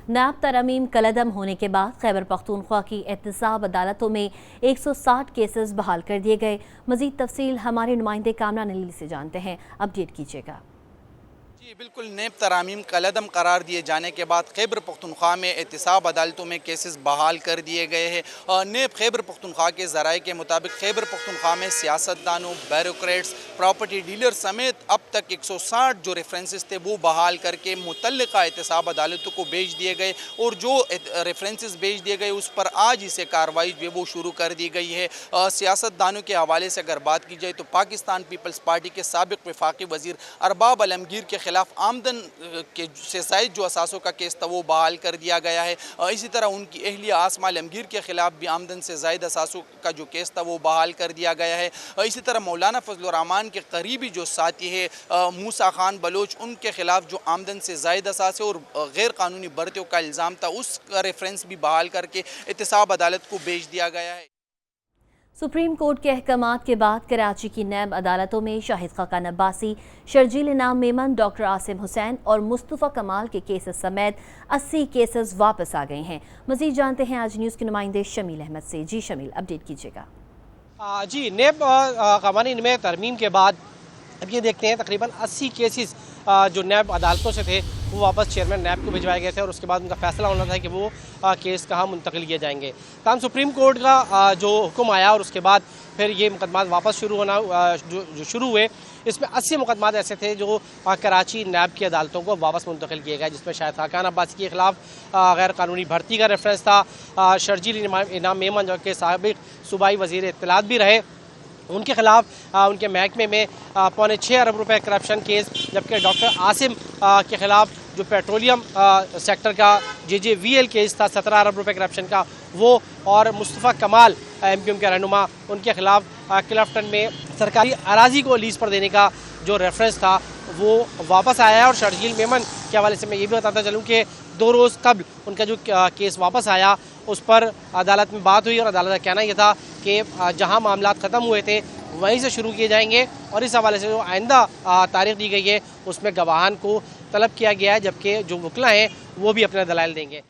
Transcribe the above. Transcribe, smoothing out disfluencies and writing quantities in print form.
नैब तरमीम कलअदम होने के बाद खैबर पख्तूनख्वा की एहतसाब अदालतों में 160 केसेस बहाल कर दिए गए। मजीद तफसील हमारे नुमाइंदे कामरान अली से जानते हैं, अपडेट कीजिएगा। जी बिल्कुल, नेब तरामीम कलअदम करार दिए जाने के बाद खैबर पख्तूनख्वा में एहतसाब अदालतों में केसेस बहाल कर दिए गए हैं। नेब खैबर पख्तूनख्वा के ज़राए के मुताबिक खैबर पख्तूनख्वा में सियासतदानों, ब्यूरोक्रेट्स, प्रॉपर्टी डीलर समेत अब तक 160 जो रेफरेंसेस थे वो बहाल करके मुतल्लिका एहतसाब अदालतों को भेज दिए गए और जो रेफरेंसेस भेज दिए गए उस पर आज इसे कार्रवाई जो वो शुरू कर दी गई है। सियासतदानों के हवाले से अगर बात की जाए तो पाकिस्तान पीपल्स पार्टी के साबिक वफाकी वज़ीर अरबाब आलमगीर के खिलाफ आमदन के से ज़ायद जो असासों का केस था वो बहाल कर दिया गया है। इसी तरह उनकी अहलिया आसमा आलमगीर के खिलाफ भी आमदन से ज़ायद असासों का जो केस था वो बहाल कर दिया गया है। इसी तरह मौलाना फजलुर रहमान के करीबी जो साथी है मूसा खान बलोच, उनके खिलाफ जो आमदन से ज़ायद असासे और गैर कानूनी भर्तियों का इल्ज़ाम था उसका रेफरेंस भी बहाल करके एहतसाब अदालत को भेज दिया गया है। सुप्रीम कोर्ट के अहकामात के बाद कराची की नैब अदालतों में शाहिद खाकान अब्बासी, शर्जील इनाम मेमन, डॉक्टर आसिम हुसैन और मुस्तफ़ा कमाल के केसेस समेत 80 केसेस वापस आ गए हैं। मज़ीद जानते हैं आज न्यूज़ के नुमाइंदे शमील अहमद से। जी शमील, अपडेट कीजिएगा। जी, नेब क़वानीन में तरमीम के बाद अब ये देखते हैं तकरीबन 80 केसेस जो नैब अदालतों से थे वो वापस चेयरमैन नैब को भिजवाए गए थे और उसके बाद उनका फैसला होना था कि वो केस कहाँ मुंतकिल किए जाएंगे। तमाम सुप्रीम कोर्ट का जो हुक्म आया और उसके बाद फिर ये मुकदमात वापस शुरू होना जो शुरू हुए, इसमें 80 मुकदमात ऐसे थे जो कराची नैब की अदालतों को वापस मुंतकिल किए गए, जिसमें शाहिद खाकान अब्बासी के खिलाफ गैर कानूनी भर्ती का रेफरेंस था। शर्जील इनाम मेमन जो कि साबिक सूबाई वज़ीर इत्तलात भी रहे, उनके खिलाफ उनके महकमे में 6.25 अरब रुपए करप्शन केस, जबकि डॉक्टर आसिम के खिलाफ जो पेट्रोलियम सेक्टर का JJVL केस था 17 अरब रुपए करप्शन का वो, और मुस्तफ़ा कमाल MQM के रहनुमा, उनके खिलाफ क्लिफ्टन में सरकारी अराजी को लीज पर देने का जो रेफरेंस था वो वापस आया है। और शर्जील मेमन के हवाले से मैं ये भी बताता चलूँ कि 2 रोज़ कबल उनका जो केस वापस आया उस पर अदालत में बात हुई और अदालत का कहना यह था कि जहां मामला ख़त्म हुए थे वहीं से शुरू किए जाएंगे और इस हवाले से जो आइंदा तारीख दी गई है उसमें गवाहान को तलब किया गया है, जबकि जो वकला हैं वो भी अपने दलाइल देंगे।